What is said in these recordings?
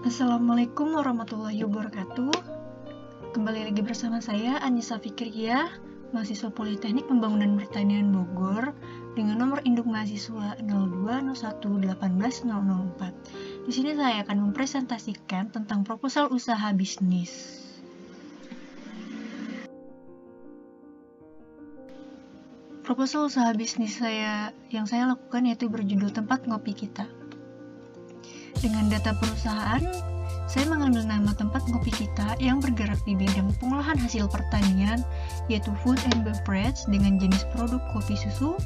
Assalamualaikum warahmatullahi wabarakatuh. Kembali lagi bersama saya Anissa Fikriah, mahasiswa Politeknik Pembangunan Pertanian Bogor dengan nomor induk mahasiswa 0201180004. Di sini saya akan mempresentasikan tentang proposal usaha bisnis. Proposal usaha bisnis yang saya lakukan yaitu berjudul Tempat Ngopi Kita. Dengan data perusahaan, saya mengambil nama tempat ngopi kita yang bergerak di bidang pengolahan hasil pertanian, yaitu food and beverage dengan jenis produk kopi susu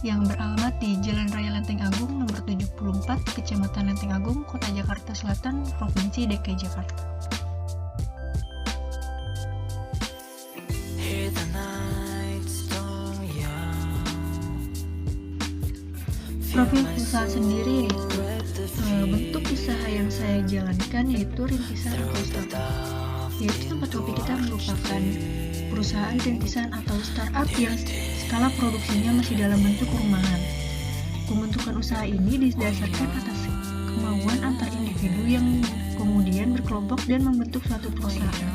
yang beralamat di Jalan Raya Lenteng Agung nomor 74, Kecamatan Lenteng Agung, Kota Jakarta Selatan, Provinsi DKI Jakarta. Profil usaha sendiri yaitu bentuk usaha yang saya jalankan yaitu rintisan atau startup, yaitu tempat kopi kita merupakan perusahaan rintisan atau startup yang skala produksinya masih dalam bentuk rumahan. Pembentukan usaha ini didasarkan atas kemauan antar individu yang kemudian berkelompok dan membentuk suatu perusahaan.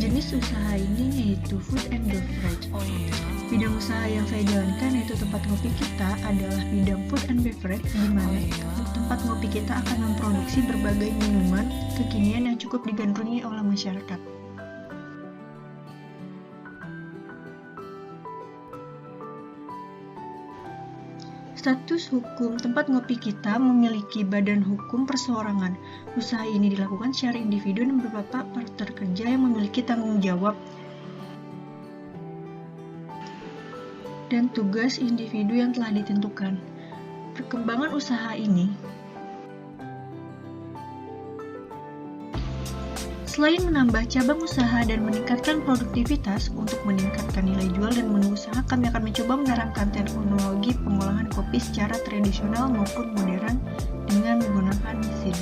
Jenis usaha ini yaitu food and beverage. Bidang usaha yang saya jalankan yaitu tempat ngopi kita adalah bidang food and beverage, di mana tempat ngopi kita akan memproduksi berbagai minuman kekinian yang cukup digandrungi oleh masyarakat. Status hukum tempat ngopi kita memiliki badan hukum perseorangan. Usaha ini dilakukan secara individu dan beberapa partner kerja yang memiliki tanggung jawab dan tugas individu yang telah ditentukan. Perkembangan usaha ini selain menambah cabang usaha dan meningkatkan produktivitas, untuk meningkatkan nilai jual dan menu usaha, kami akan mencoba menerapkan teknologi pengolahan kopi secara tradisional maupun modern dengan menggunakan mesin.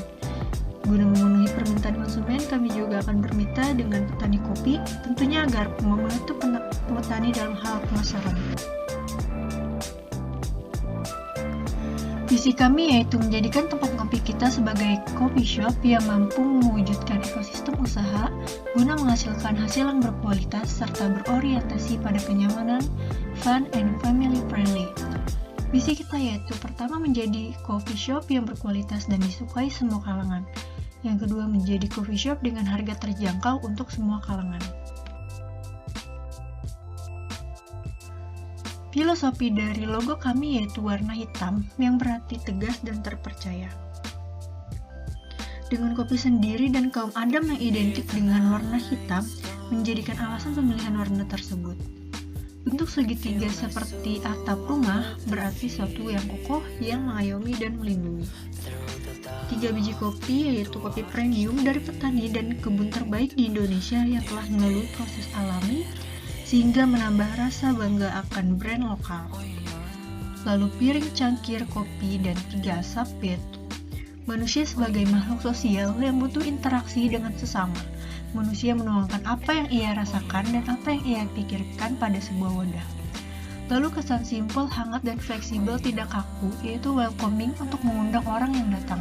Guna memenuhi permintaan konsumen, kami juga akan bermitra dengan petani kopi, tentunya agar membantu petani dalam hal pemasaran. Visi kami yaitu menjadikan tempat ngopi kita sebagai coffee shop yang mampu mewujudkan ekosistem usaha guna menghasilkan hasil yang berkualitas serta berorientasi pada kenyamanan, fun, and family friendly. Visi kita yaitu pertama menjadi coffee shop yang berkualitas dan disukai semua kalangan. Yang kedua menjadi coffee shop dengan harga terjangkau untuk semua kalangan. Filosofi dari logo kami yaitu warna hitam yang berarti tegas dan terpercaya. Dengan kopi sendiri dan kaum Adam yang identik dengan warna hitam menjadikan alasan pemilihan warna tersebut. Bentuk segitiga seperti atap rumah berarti suatu yang kokoh yang mengayomi dan melindungi. 3 biji kopi yaitu kopi premium dari petani dan kebun terbaik di Indonesia yang telah melalui proses alami sehingga menambah rasa bangga akan brand lokal. Lalu piring cangkir kopi dan 3 asap yaitu manusia sebagai makhluk sosial yang butuh interaksi dengan sesama. Manusia menuangkan apa yang ia rasakan dan apa yang ia pikirkan pada sebuah wadah. Lalu kesan simpel, hangat, dan fleksibel tidak kaku yaitu welcoming untuk mengundang orang yang datang.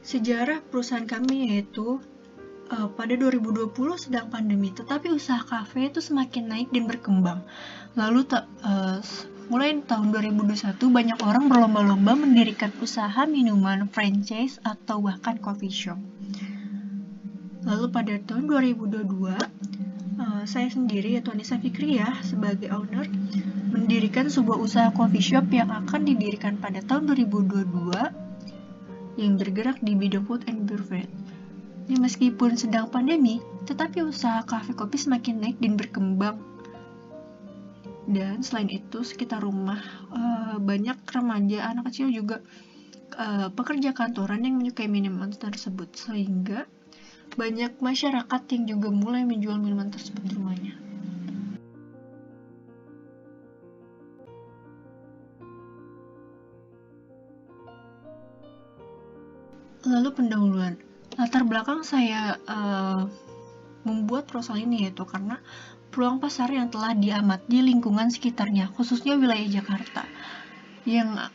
Sejarah perusahaan kami yaitu pada 2020 sedang pandemi, tetapi usaha kafe itu semakin naik dan berkembang. Lalu mulai tahun 2021 banyak orang berlomba-lomba mendirikan usaha minuman franchise atau bahkan coffee shop. Lalu pada tahun 2022 saya sendiri yaitu Anissa Fikriah sebagai owner mendirikan sebuah usaha coffee shop yang akan didirikan pada tahun 2022 yang bergerak di bidang food and beverage. Meskipun sedang pandemi, tetapi usaha kafe kopi semakin naik dan berkembang. Dan selain itu, sekitar rumah banyak remaja, anak kecil juga pekerja kantoran yang menyukai minuman tersebut, sehingga banyak masyarakat yang juga mulai menjual minuman tersebut di rumahnya. Lalu pendahuluan. Latar belakang saya membuat proposal ini yaitu karena peluang pasar yang telah diamati di lingkungan sekitarnya, khususnya wilayah Jakarta. Yang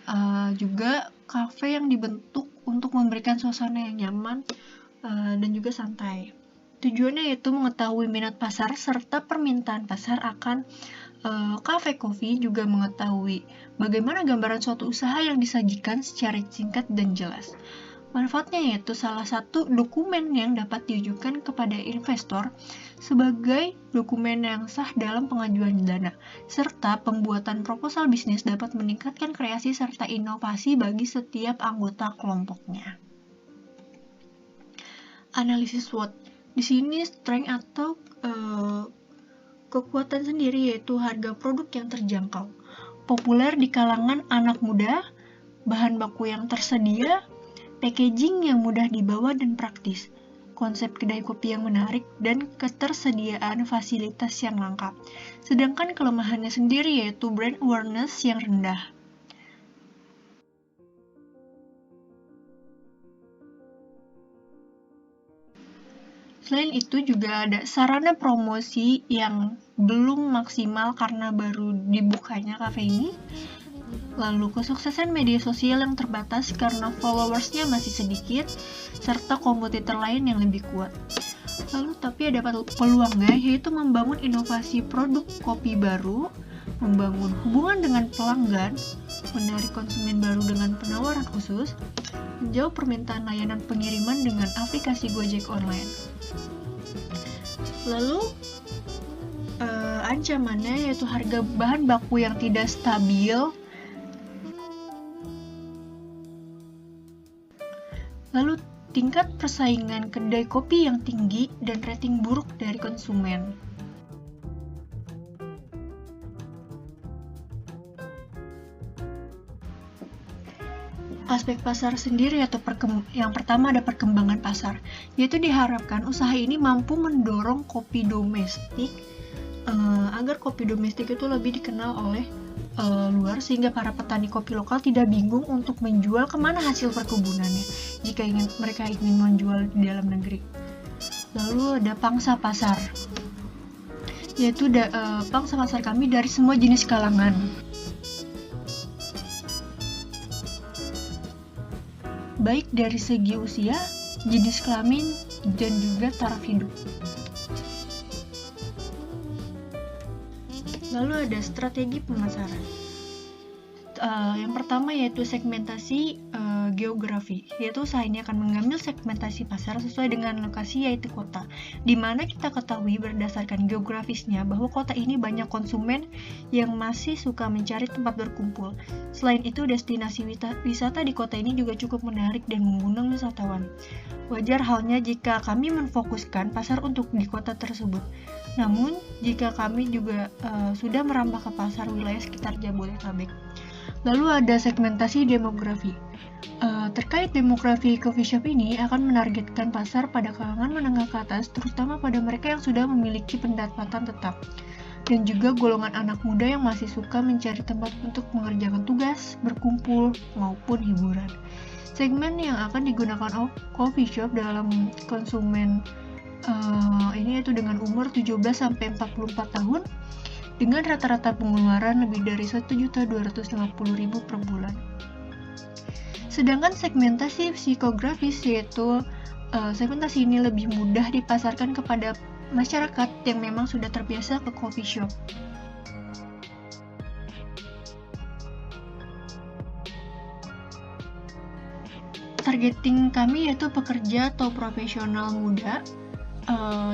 juga kafe yang dibentuk untuk memberikan suasana yang nyaman dan juga santai. Tujuannya yaitu mengetahui minat pasar serta permintaan pasar akan kafe kopi, juga mengetahui bagaimana gambaran suatu usaha yang disajikan secara singkat dan jelas. Manfaatnya yaitu salah satu dokumen yang dapat diajukan kepada investor sebagai dokumen yang sah dalam pengajuan dana, serta pembuatan proposal bisnis dapat meningkatkan kreasi serta inovasi bagi setiap anggota kelompoknya. Analisis SWOT. Di sini strength atau kekuatan sendiri yaitu harga produk yang terjangkau, populer di kalangan anak muda, bahan baku yang tersedia, packaging yang mudah dibawa dan praktis, konsep kedai kopi yang menarik, dan ketersediaan fasilitas yang lengkap. Sedangkan kelemahannya sendiri yaitu brand awareness yang rendah. Selain itu juga ada sarana promosi yang belum maksimal karena baru dibukanya kafe ini. Lalu kesuksesan media sosial yang terbatas karena followersnya masih sedikit, serta kompetitor lain yang lebih kuat. Lalu tapi ada peluangnya, yaitu membangun inovasi produk kopi baru, membangun hubungan dengan pelanggan, menarik konsumen baru dengan penawaran khusus, menjawab permintaan layanan pengiriman dengan aplikasi Gojek online. Lalu ancamannya yaitu harga bahan baku yang tidak stabil, lalu tingkat persaingan kedai kopi yang tinggi, dan rating buruk dari konsumen. Aspek pasar sendiri atau yang pertama ada perkembangan pasar, yaitu diharapkan usaha ini mampu mendorong kopi domestik agar kopi domestik itu lebih dikenal oleh luar, sehingga para petani kopi lokal tidak bingung untuk menjual kemana hasil perkebunannya jika mereka ingin menjual di dalam negeri. Lalu ada pangsa pasar, yaitu pangsa pasar kami dari semua jenis kalangan. Baik dari segi usia, jenis kelamin, dan juga taraf hidup. Lalu ada strategi pemasaran. Yang pertama yaitu segmentasi geografi, yaitu usaha ini akan mengambil segmentasi pasar sesuai dengan lokasi yaitu kota, di mana kita ketahui berdasarkan geografisnya bahwa kota ini banyak konsumen yang masih suka mencari tempat berkumpul. Selain itu, destinasi wisata di kota ini juga cukup menarik dan mengundang wisatawan. Wajar halnya jika kami memfokuskan pasar untuk di kota tersebut. Namun, jika kami juga sudah merambah ke pasar wilayah sekitar Jabodetabek. Lalu ada segmentasi demografi. Terkait demografi coffee shop ini akan menargetkan pasar pada kalangan menengah ke atas, terutama pada mereka yang sudah memiliki pendapatan tetap, dan juga golongan anak muda yang masih suka mencari tempat untuk mengerjakan tugas, berkumpul, maupun hiburan. Segmen yang akan digunakan coffee shop dalam konsumen ini yaitu dengan umur 17-44 tahun, dengan rata-rata pengeluaran lebih dari 1.250.000 per bulan. Sedangkan segmentasi psikografis, yaitu segmentasi ini lebih mudah dipasarkan kepada masyarakat yang memang sudah terbiasa ke coffee shop. Targeting kami yaitu pekerja atau profesional muda,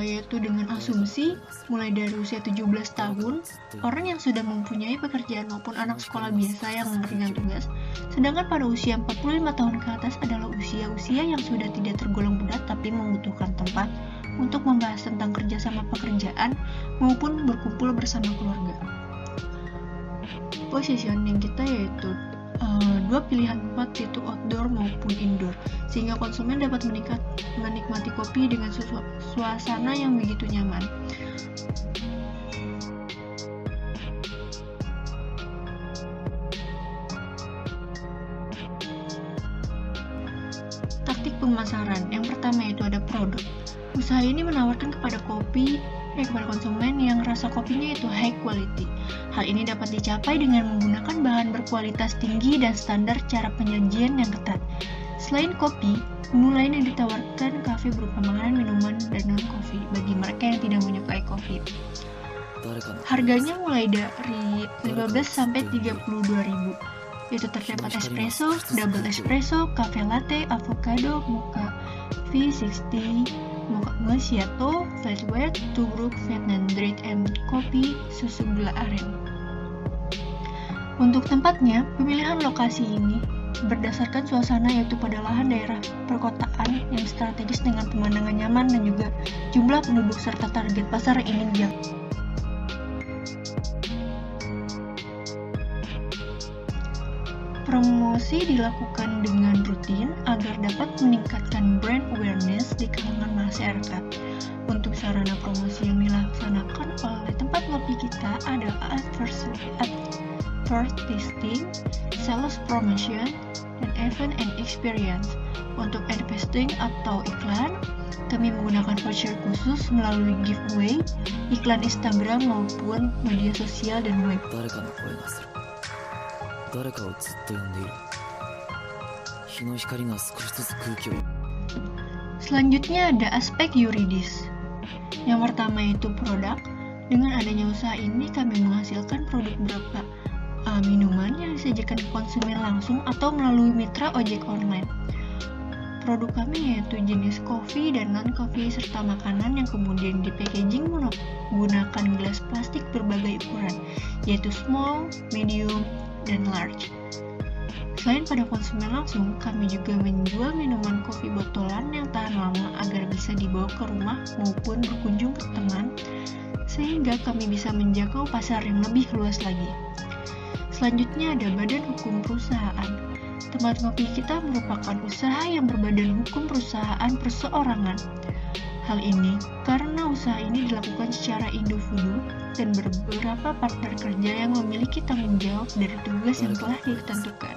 yaitu dengan asumsi mulai dari usia 17 tahun, orang yang sudah mempunyai pekerjaan maupun anak sekolah biasa yang mengerjakan tugas. Sedangkan pada usia 45 tahun ke atas adalah usia-usia yang sudah tidak tergolong muda tapi membutuhkan tempat untuk membahas tentang kerjasama pekerjaan maupun berkumpul bersama keluarga. Positioning kita yaitu dua pilihan tempat, yaitu outdoor maupun indoor, sehingga konsumen dapat menikmati kopi dengan suasana yang begitu nyaman. Taktik pemasaran. Yang pertama yaitu ada produk. Usaha ini menawarkan kepada kopi kepada konsumen yang rasa kopinya itu high quality. Hal ini dapat dicapai dengan menggunakan bahan berkualitas tinggi dan standar cara penyajian yang ketat. Selain kopi, menu lain yang ditawarkan kafe berupa makanan, minuman, dan non-kopi bagi mereka yang tidak menyukai kopi. Harganya mulai dari 15 sampai 32.000, yaitu terdapat espresso, double espresso, cafe latte, avocado, mocha V60, mocha macchiato, flat white, tubruk, Vietnamese and kopi, susu gula aren. Untuk tempatnya, pemilihan lokasi ini berdasarkan suasana, yaitu pada lahan daerah perkotaan yang strategis dengan pemandangan nyaman dan juga jumlah penduduk serta target pasar yang ingin dijangkau. Promosi dilakukan dengan rutin agar dapat meningkatkan brand awareness di kalangan masyarakat. Untuk sarana promosi yang dilaksanakan oleh tempat ngopi kita adalah advertising, sales promotion, dan event and experience. Untuk advertising atau iklan, kami menggunakan voucher khusus melalui giveaway, iklan Instagram maupun media sosial dan web. Selanjutnya ada aspek yuridis. Yang pertama itu produk. Dengan adanya usaha ini kami menghasilkan produk berupa minuman yang disajikan ke konsumen langsung atau melalui mitra ojek online. Produk kami yaitu jenis kopi dan non-kopi serta makanan yang kemudian di-packaging menggunakan gelas plastik berbagai ukuran, yaitu small, medium, dan large. Selain pada konsumen langsung, kami juga menjual minuman kopi botolan yang tahan lama agar bisa dibawa ke rumah maupun berkunjung ke teman, sehingga kami bisa menjangkau pasar yang lebih luas lagi. Selanjutnya ada badan hukum perusahaan. Tempat ngopi kita merupakan usaha yang berbadan hukum perusahaan perseorangan. Hal ini karena usaha ini dilakukan secara individu dan beberapa partner kerja yang memiliki tanggung jawab dari tugas yang telah ditentukan.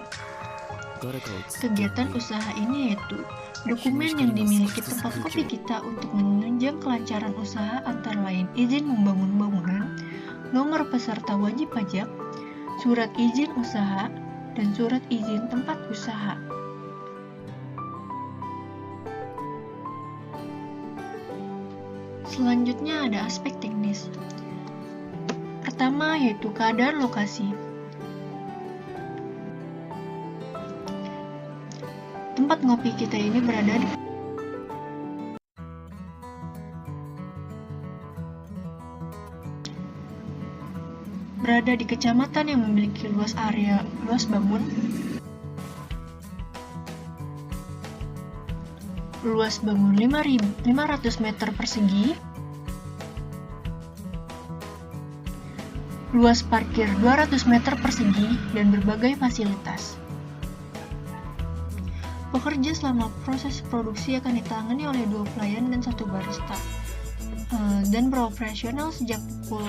Kegiatan usaha ini yaitu dokumen yang dimiliki tempat kopi kita untuk menunjang kelancaran usaha antara lain izin membangun bangunan, nomor peserta wajib pajak, surat izin usaha, dan surat izin tempat usaha. Selanjutnya ada aspek teknis. Pertama yaitu keadaan lokasi. Tempat ngopi kita ini berada di kecamatan yang memiliki luas bangun 5.500 meter persegi, luas parkir 200 meter persegi, dan berbagai fasilitas. Pekerja selama proses produksi akan ditangani oleh 2 pelayan dan 1 barista, dan beroperasional sejak pukul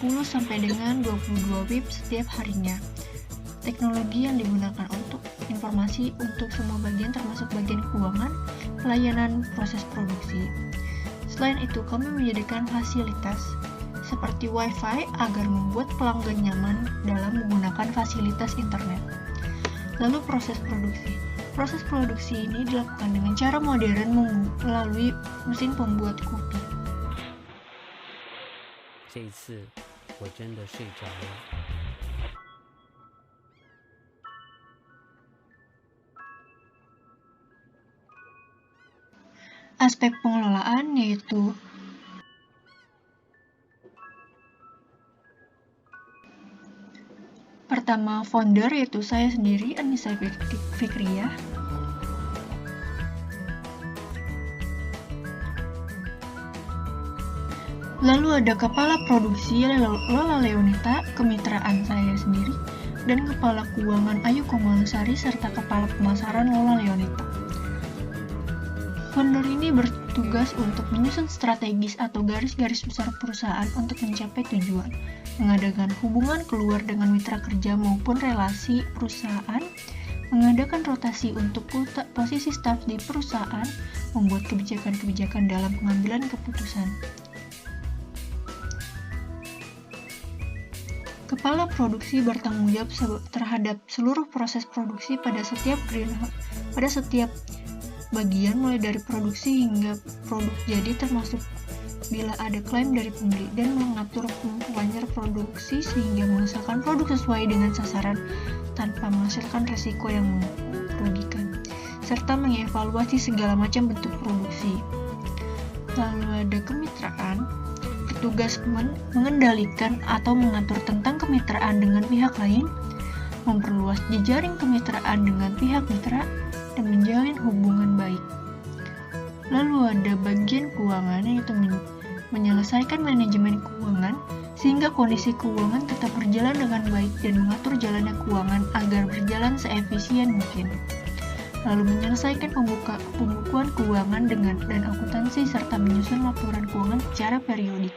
10 sampai dengan 22 WIB setiap harinya. Teknologi yang digunakan untuk informasi untuk semua bagian termasuk bagian keuangan, pelayanan proses produksi. Selain itu, kami menyediakan fasilitas seperti Wi-Fi agar membuat pelanggan nyaman dalam menggunakan fasilitas internet. Lalu proses produksi. Proses produksi ini dilakukan dengan cara modern melalui mesin pembuat kopi. 这一次我真的睡着了。 Aspek pengelolaan yaitu pertama founder yaitu saya sendiri Anissa Fikriyah. Lalu ada kepala produksi Lola Leonita, kemitraan saya sendiri, dan kepala keuangan Ayu Komalasari serta kepala pemasaran Lola Leonita. Founder ini bertugas untuk menyusun strategis atau garis-garis besar perusahaan untuk mencapai tujuan, mengadakan hubungan keluar dengan mitra kerja maupun relasi perusahaan, mengadakan rotasi untuk posisi staf di perusahaan, membuat kebijakan-kebijakan dalam pengambilan keputusan. Kepala produksi bertanggung jawab terhadap seluruh proses produksi pada setiap bagian mulai dari produksi hingga produk jadi, termasuk bila ada klaim dari pembeli, dan mengatur kemampuannya produksi sehingga menghasilkan produk sesuai dengan sasaran tanpa menghasilkan resiko yang merugikan, serta mengevaluasi segala macam bentuk produksi. Lalu ada kemitraan. Tugas mengendalikan atau mengatur tentang kemitraan dengan pihak lain, memperluas jejaring kemitraan dengan pihak mitra, dan menjalin hubungan baik. Lalu ada bagian keuangan, yaitu menyelesaikan manajemen keuangan sehingga kondisi keuangan tetap berjalan dengan baik dan mengatur jalannya keuangan agar berjalan seefisien mungkin. Lalu menyelesaikan pembukuan keuangan dan akuntansi serta menyusun laporan keuangan secara periodik.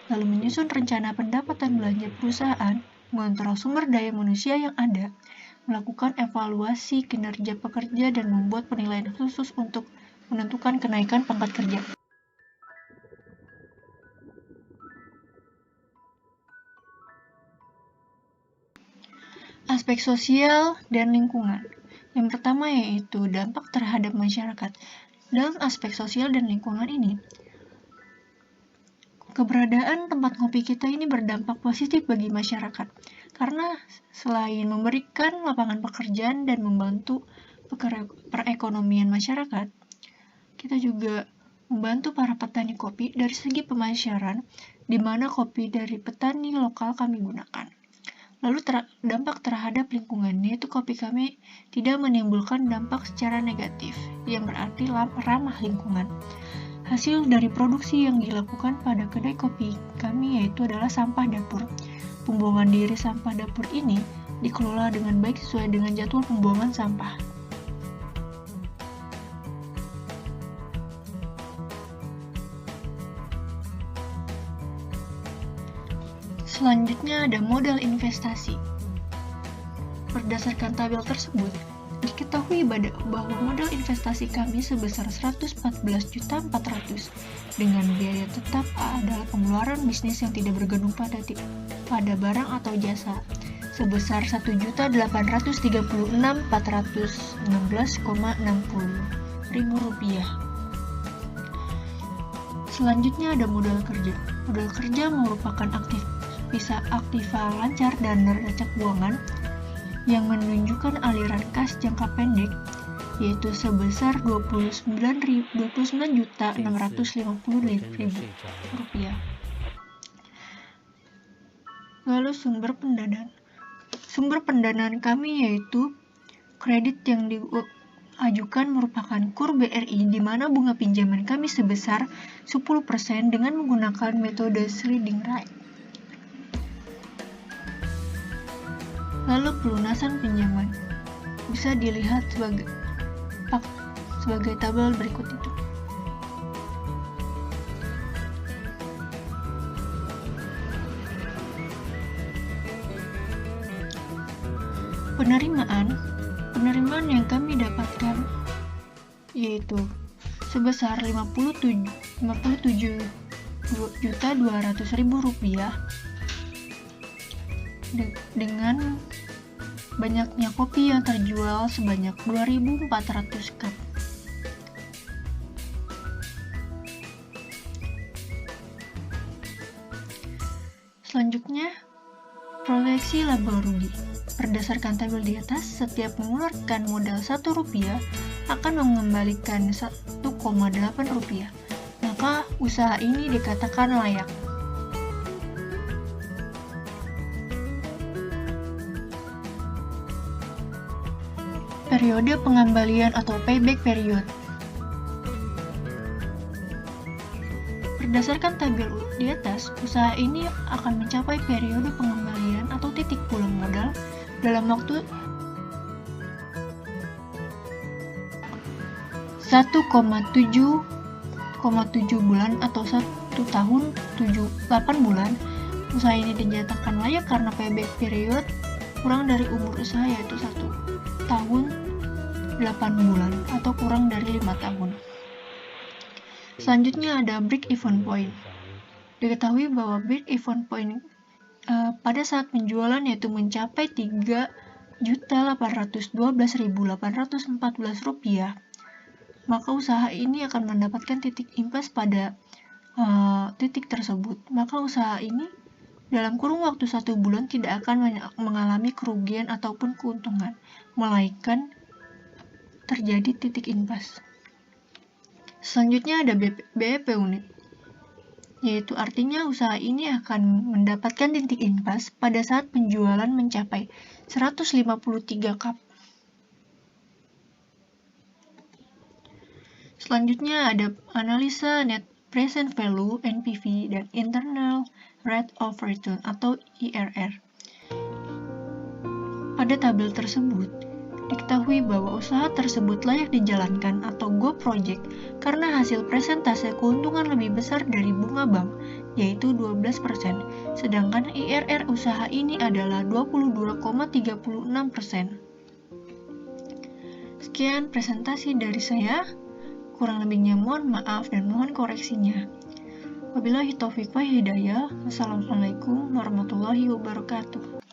Lalu menyusun rencana pendapatan belanja perusahaan, mengontrol sumber daya manusia yang ada, melakukan evaluasi kinerja pekerja, dan membuat penilaian khusus untuk menentukan kenaikan pangkat kerja. Aspek sosial dan lingkungan. Yang pertama yaitu dampak terhadap masyarakat. Dalam aspek sosial dan lingkungan ini, keberadaan tempat ngopi kita ini berdampak positif bagi masyarakat, karena selain memberikan lapangan pekerjaan dan membantu perekonomian masyarakat, kita juga membantu para petani kopi dari segi pemasaran, di mana kopi dari petani lokal kami gunakan. Lalu dampak terhadap lingkungan, yaitu kopi kami tidak menimbulkan dampak secara negatif, yang berarti ramah lingkungan. Hasil dari produksi yang dilakukan pada kedai kopi kami yaitu adalah sampah dapur. Pembuangan dari sampah dapur ini dikelola dengan baik sesuai dengan jadwal pembuangan sampah. Selanjutnya ada modal investasi. Berdasarkan tabel tersebut, diketahui bahwa modal investasi kami sebesar 114.400.000 dengan biaya tetap adalah pengeluaran bisnis yang tidak bergantung pada barang atau jasa sebesar Rp1.836.416,60 Selanjutnya ada modal kerja. Modal kerja merupakan aktiva lancar dan neraca keuangan yang menunjukkan aliran kas jangka pendek, yaitu sebesar Rp29.650.000. Lalu sumber pendanaan. Sumber pendanaan kami yaitu kredit yang diajukan merupakan KUR BRI, di mana bunga pinjaman kami sebesar 10% dengan menggunakan metode sliding rate. Lalu pelunasan pinjaman bisa dilihat sebagai tabel berikut itu. Penerimaan yang kami dapatkan yaitu sebesar Rp57.200.000 dengan banyaknya kopi yang terjual sebanyak 2.400 cup. Selanjutnya, proyeksi laba rugi. Berdasarkan tabel di atas, setiap mengeluarkan modal Rp1 akan mengembalikan Rp1,8. Maka usaha ini dikatakan layak. Periode pengembalian atau payback period. Berdasarkan tabel di atas, usaha ini akan mencapai periode pengembalian atau titik pulang modal dalam waktu 1,7 bulan atau 1 tahun 8 bulan. Usaha ini dinyatakan layak karena payback period kurang dari umur usaha, yaitu 1 tahun 8 bulan atau kurang dari 5 tahun. Selanjutnya ada break even point. Diketahui bahwa break even point pada saat penjualan yaitu mencapai Rp3.812.814, maka usaha ini akan mendapatkan titik impas pada titik tersebut. Maka usaha ini dalam kurun waktu 1 bulan tidak akan mengalami kerugian ataupun keuntungan, melainkan terjadi titik impas. Selanjutnya ada BEP unit, yaitu artinya usaha ini akan mendapatkan titik impas pada saat penjualan mencapai 153 cup. Selanjutnya ada analisa net present value (NPV) dan internal rate of return atau IRR. Pada tabel tersebut, diketahui bahwa usaha tersebut layak dijalankan atau go project karena hasil presentase keuntungan lebih besar dari bunga bank, yaitu 12%, sedangkan IRR usaha ini adalah 22,36%. Sekian presentasi dari saya, kurang lebihnya mohon maaf dan mohon koreksinya. Wabillahi taufiq wa hidayah. Wassalamualaikum warahmatullahi wabarakatuh.